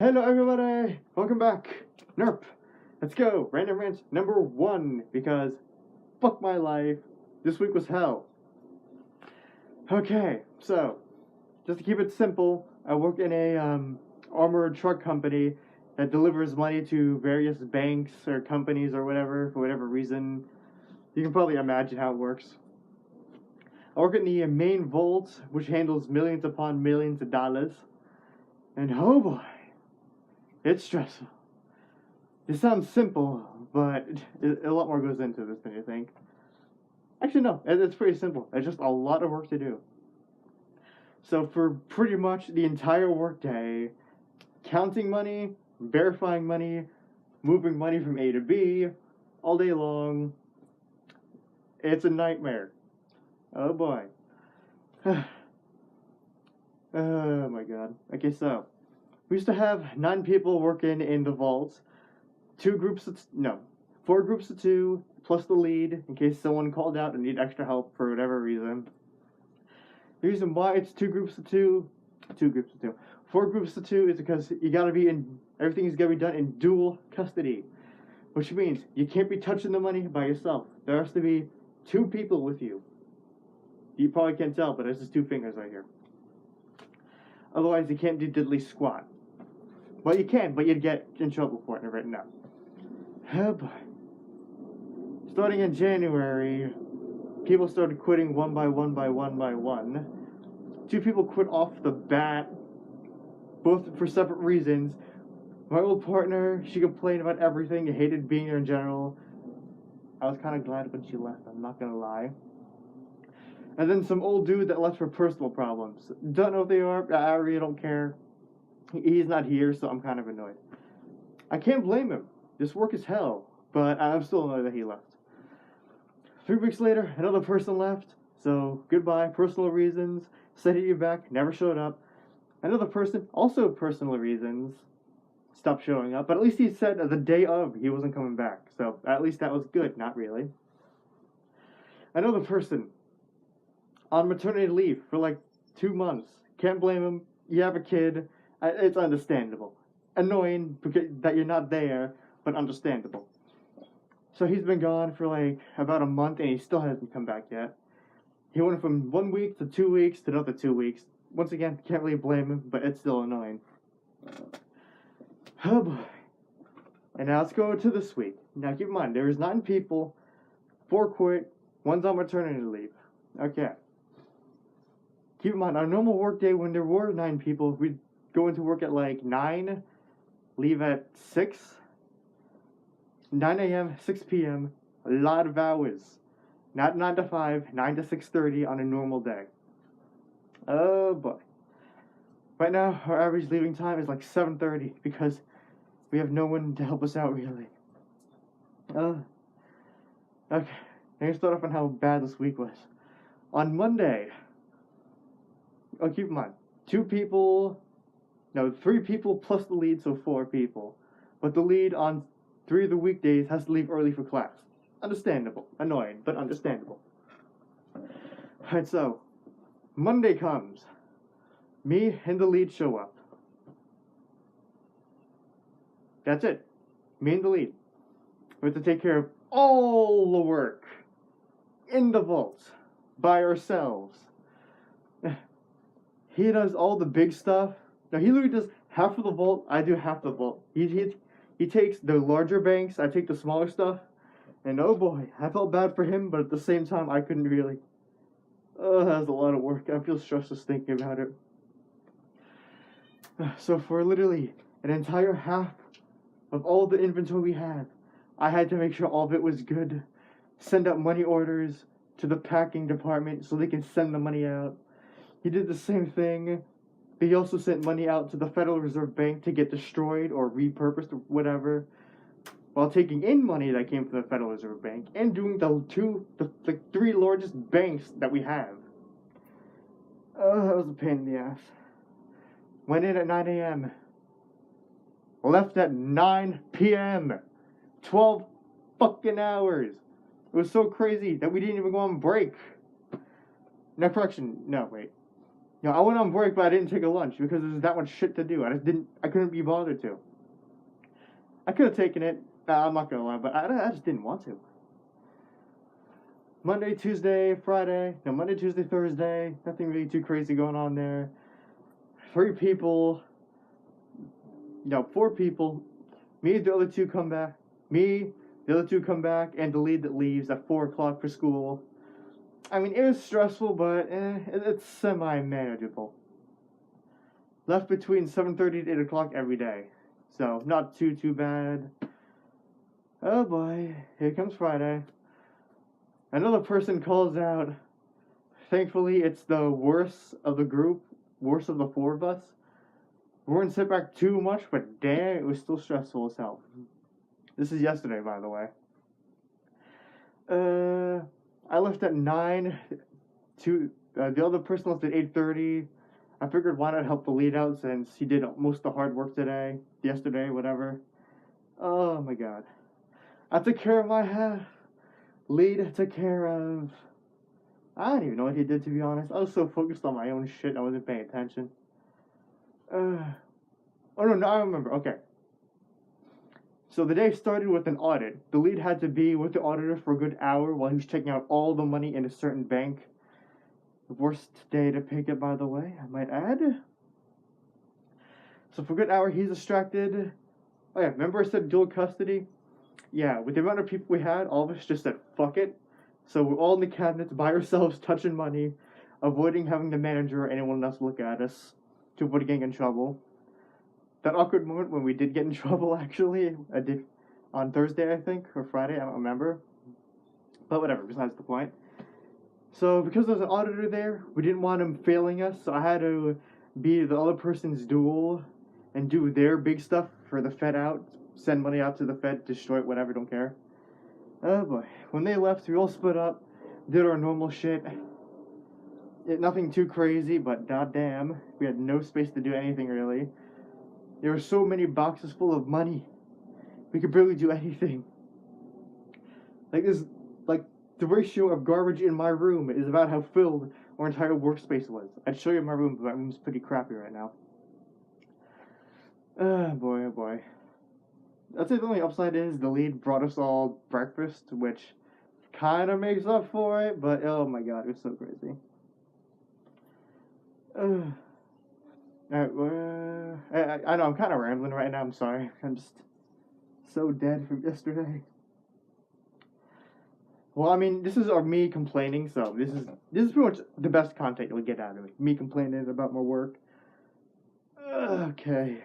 Hello everybody! Welcome back! Nurp! Let's go! Random Rants number 1, because fuck my life, this week was hell. Okay, so, just to keep it simple, I work in a armored truck company that delivers money to various banks or companies or whatever, for whatever reason. You can probably imagine how it works. I work in the main vault, which handles millions upon millions of dollars. And oh boy, it's stressful. It sounds simple, but a lot more goes into this than you think. Actually, no, it's pretty simple. It's just a lot of work to do. So for pretty much the entire workday, counting money, verifying money, moving money from A to B, all day long, it's a nightmare. Oh boy. Oh my god. Okay, so we used to have 9 people working in the vault. 4 groups of 2, plus the lead, in case someone called out and need extra help for whatever reason. The reason why it's 4 groups of 2 is because everything's gotta be done in dual custody. Which means you can't be touching the money by yourself. There has to be 2 people with you. You probably can't tell, but there's just 2 fingers right here. Otherwise, you can't do diddly squat. Well, you can, but you'd get in trouble for it right now. Oh boy. Starting in January, people started quitting one by one. 2 people quit off the bat, both for separate reasons. My old partner, she complained about everything, hated being there in general. I was kind of glad when she left, I'm not gonna lie. And then some old dude that left for personal problems. Don't know what they are, I really don't care. He's not here, so I'm kind of annoyed. I can't blame him. This work is hell, but I'm still annoyed that he left. 3 weeks later, another person left, so goodbye, personal reasons, said he'd be back, never showed up. Another person, also personal reasons, stopped showing up, but at least he said the day of he wasn't coming back, so at least that was good, not really. Another person, on maternity leave for like 2 months, can't blame him, you have a kid, it's understandable. Annoying because that you're not there, but understandable. So he's been gone for like about a month and he still hasn't come back yet. He went from 1 week to 2 weeks to another 2 weeks. Once again, can't really blame him, but it's still annoying. Oh boy. And now let's go to this week. Now keep in mind, there is 9 people, 4 quit, 1's on maternity leave. Okay. Keep in mind, on a normal work day when there were 9 people, we'd go into work at like 9, leave at 6, 9 a.m., 6 p.m., a lot of hours. Not 9 to 5, 9 to 6:30 on a normal day. Oh boy. Right now, our average leaving time is like 7:30 because we have no one to help us out really. Okay, I'm gonna start off on how bad this week was. On Monday, keep in mind, 3 people plus the lead, so 4 people. But the lead on 3 of the weekdays has to leave early for class. Understandable. Annoying, but understandable. Alright, so, Monday comes. Me and the lead show up. That's it. Me and the lead. We have to take care of all the work in the vault by ourselves. He does all the big stuff. Now, he literally does half of the vault, I do half the vault. He takes the larger banks, I take the smaller stuff. And oh boy, I felt bad for him, but at the same time, I couldn't really. That was a lot of work. I feel stressed just thinking about it. So for literally an entire half of all the inventory we had, I had to make sure all of it was good. Send out money orders to the packing department so they can send the money out. He did the same thing, but he also sent money out to the Federal Reserve Bank to get destroyed or repurposed or whatever, while taking in money that came from the Federal Reserve Bank and doing the 3 largest banks that we have. That was a pain in the ass. Went in at 9 a.m. Left at 9 p.m. 12 fucking hours. It was so crazy that we didn't even go on break. No, correction. No, wait. You know, I went on break, but I didn't take a lunch because there's that much shit to do. I couldn't be bothered to. I could have taken it. I'm not gonna lie, but I just didn't want to. Monday, Tuesday, Friday. No, Monday, Tuesday, Thursday. Nothing really too crazy going on there. 3 people. No, 4 people. Me, the other 2 come back. Me, the other 2 come back, and the lead that leaves at 4 o'clock for school. I mean, it was stressful, but it's semi-manageable. Left between 7:30 to 8 o'clock every day. So, not too bad. Oh boy, here comes Friday. Another person calls out. Thankfully, it's the worst of the group, worst of the 4 of us. We weren't sit back too much, but damn, it was still stressful as hell. This is yesterday, by the way. I left at 9. The other person left at 8:30. I figured why not help the lead out since he did most of the hard work yesterday, whatever. Oh my god. I took care of my half. Lead took care of... I don't even know what he did, to be honest. I was so focused on my own shit, I wasn't paying attention. Oh no, I remember. Okay. So the day started with an audit. The lead had to be with the auditor for a good hour while he was checking out all the money in a certain bank. The worst day to pick it, by the way, I might add. So for a good hour, he's distracted. Oh yeah, remember I said dual custody? Yeah, with the amount of people we had, all of us just said, fuck it. So we're all in the cabinets by ourselves, touching money, avoiding having the manager or anyone else look at us to avoid getting in trouble. That awkward moment when we did get in trouble, actually, I did on Thursday, I think, or Friday, I don't remember. But whatever, besides the point. So because there's an auditor there, we didn't want him failing us, so I had to be the other person's duel and do their big stuff for the Fed out, send money out to the Fed, destroy it, whatever, don't care. Oh boy. When they left, we all split up, did our normal shit. Nothing too crazy, but goddamn, we had no space to do anything really. There were so many boxes full of money. We could barely do anything. The ratio of garbage in my room is about how filled our entire workspace was. I'd show you my room, but my room's pretty crappy right now. Oh boy. I'd say the only upside is the lead brought us all breakfast, which kind of makes up for it, but oh my god, it was so crazy. I know I'm kind of rambling right now, I'm sorry. I'm just so dead from yesterday. Well, I mean, this is me complaining, so this is pretty much the best content you'll get out of me. Me complaining about my work. Okay.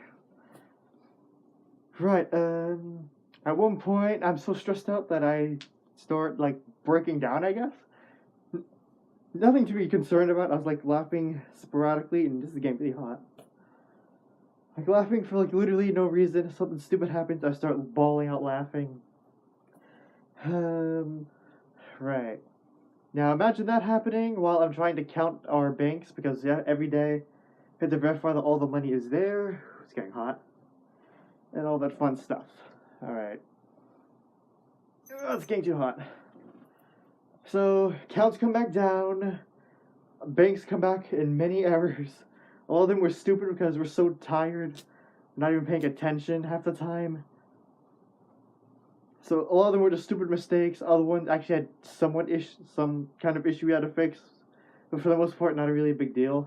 Right, at one point, I'm so stressed out that I start, breaking down, I guess. Nothing to be concerned about. I was, laughing sporadically, and this is getting really hot. Laughing for, literally no reason. Something stupid happens, I start bawling out laughing. Right. Now, imagine that happening while I'm trying to count our banks, because, yeah, every day, I have to verify that all the money is there. It's getting hot. And all that fun stuff. Alright. Oh, it's getting too hot. So, counts come back down. Banks come back in many errors. All of them were stupid because we're so tired. Not even paying attention half the time. So, a lot of them were just stupid mistakes. Other ones actually had some kind of issue we had to fix. But for the most part, not a really big deal.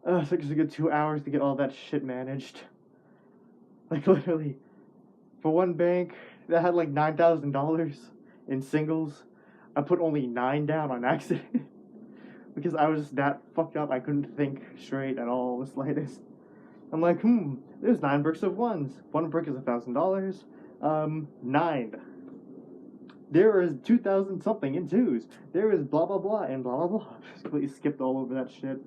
It took us a good 2 hours to get all that shit managed. Literally. For one bank that had $9,000 in singles, I put only 9 down on accident. Because I was just that fucked up, I couldn't think straight at all, the slightest. I'm like, there's 9 bricks of ones. One brick is $1,000. 9. There is 2,000 something in twos. There is blah blah blah and blah blah blah. Just completely skipped all over that shit.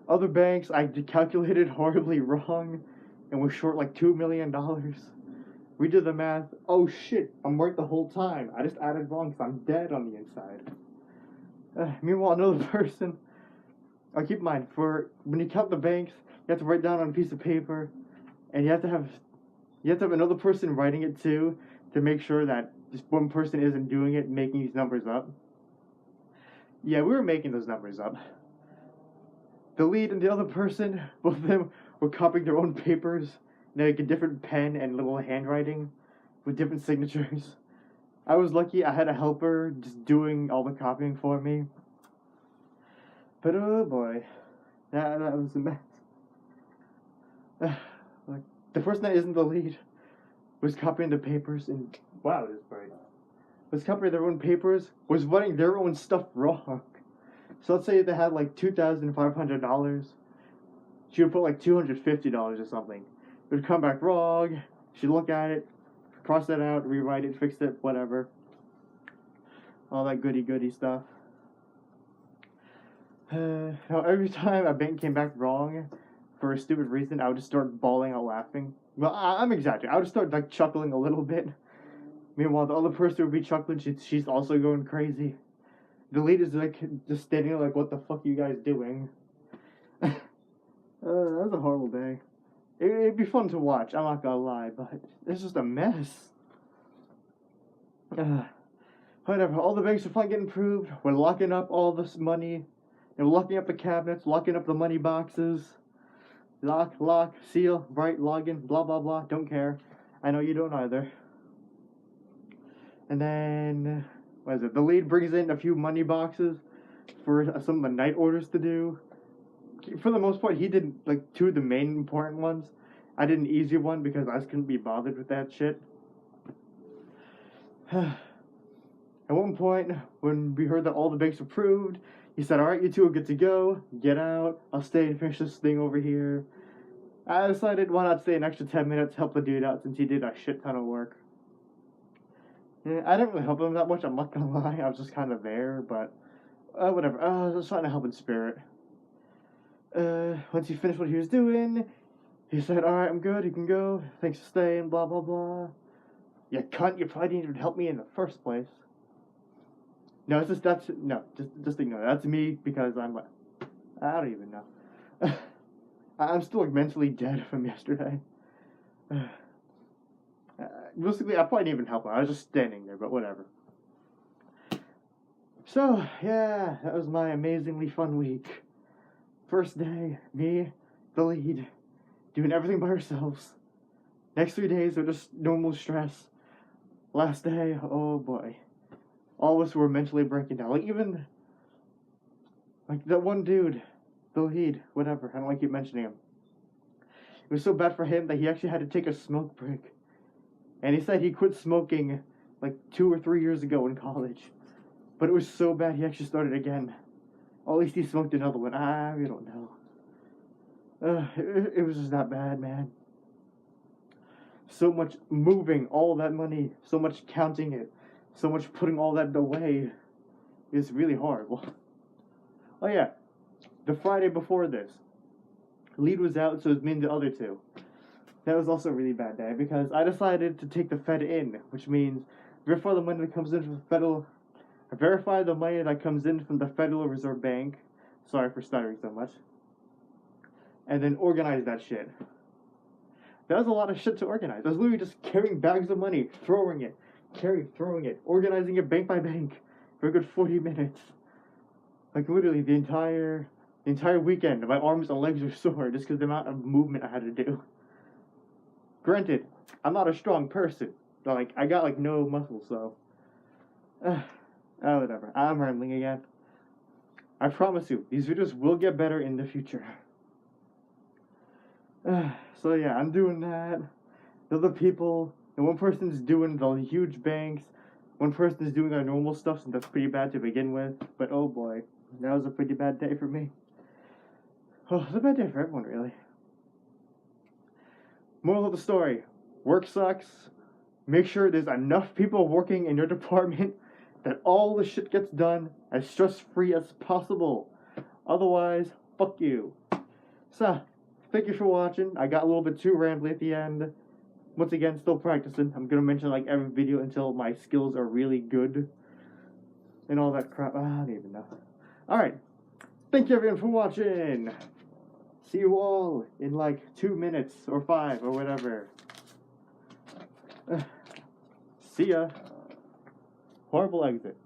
Other banks, I calculated horribly wrong, and we're short $2 million. We did the math. Oh shit, I'm right the whole time. I just added wrong because I'm dead on the inside. Meanwhile, another person. Keep in mind, for when you count the banks, you have to write down on a piece of paper, and you have to have another person writing it too, to make sure that just one person isn't doing it, making these numbers up. Yeah, we were making those numbers up. The lead and the other person, both of them were copying their own papers in like a different pen and little handwriting with different signatures. I was lucky I had a helper just doing all the copying for me. But oh boy, that was a mess. Like, the person that isn't the lead was copying the papers and wow, this is bright. Was copying their own papers, was writing their own stuff wrong. So let's say they had like $2,500. She would put like $250 or something. It would come back wrong. She'd look at it, cross that out, rewrite it, fix it, whatever. All that goody stuff. Now every time a bank came back wrong for a stupid reason, I would just start bawling out laughing. Well, I'm exaggerating. I would start like chuckling a little bit. Meanwhile, the other person would be chuckling. She's also going crazy. The lead is like just standing there like, what the fuck are you guys doing? That was a horrible day. It'd be fun to watch, I'm not gonna lie, but it's just a mess. Whatever, all the banks are finally getting approved. We're locking up all this money. And we're locking up the cabinets, locking up the money boxes. Lock, seal, write, login, blah blah blah, don't care. I know you don't either. And then, what is it? The lead brings in a few money boxes for some of the night orders to do. For the most part, he did like two of the main important ones. I did an easy one because I just couldn't be bothered with that shit. At one point, when we heard that all the banks approved, he said, alright, you two are good to go. Get out. I'll stay and finish this thing over here. I decided why not stay an extra 10 minutes, help the dude out since he did a shit ton of work. Yeah, I didn't really help him that much, I'm not gonna lie. I was just kind of there, but whatever. I was just trying to help in spirit. Once he finished what he was doing, he said, alright, I'm good, you can go. Thanks for staying, blah, blah, blah. You cunt, you probably didn't even help me in the first place. No, it's just, just ignore that. That's me because I'm like, I don't even know. I'm still like mentally dead from yesterday. Basically, I probably didn't even help him. I was just standing there, but whatever. So, yeah, that was my amazingly fun week. First day, me, the lead, doing everything by ourselves. Next 3 days are just normal stress. Last day, oh boy. All of us were mentally breaking down. Like, even, like, that one dude, the lead, whatever, I don't like keep mentioning him. It was so bad for him that he actually had to take a smoke break. And he said he quit smoking, like, 2 or 3 years ago in college. But it was so bad he actually started again. Or at least he smoked another one. I don't know. It was just that bad, man. So much moving all that money, so much counting it, so much putting all that away is really horrible. Oh yeah, the Friday before this, lead was out, so it was me and the other two. That was also a really bad day because I decided to take the Fed in, which means verify the money that comes in from the Federal Reserve Bank. Sorry for stuttering so much. And then organize that shit. That was a lot of shit to organize. I was literally just carrying bags of money, throwing it, organizing it bank by bank for a good 40 minutes. Like literally the entire weekend, my arms and legs were sore just because the amount of movement I had to do. Granted, I'm not a strong person. But like, I got like no muscles, so. Whatever. I'm rambling again. I promise you, these videos will get better in the future. So yeah, I'm doing that. The other people, and one person's doing the huge banks, one person's doing their normal stuff, and that's pretty bad to begin with. But oh boy, that was a pretty bad day for me. Oh, it's a bad day for everyone, really. Moral of the story, work sucks. Make sure there's enough people working in your department that all the shit gets done as stress-free as possible. Otherwise, fuck you. So, thank you for watching. I got a little bit too rambly at the end. Once again, still practicing. I'm gonna mention like every video until my skills are really good. And all that crap. I don't even know. Alright. Thank you everyone for watching. See you all in like 2 minutes or 5 or whatever. See ya. Horrible exit.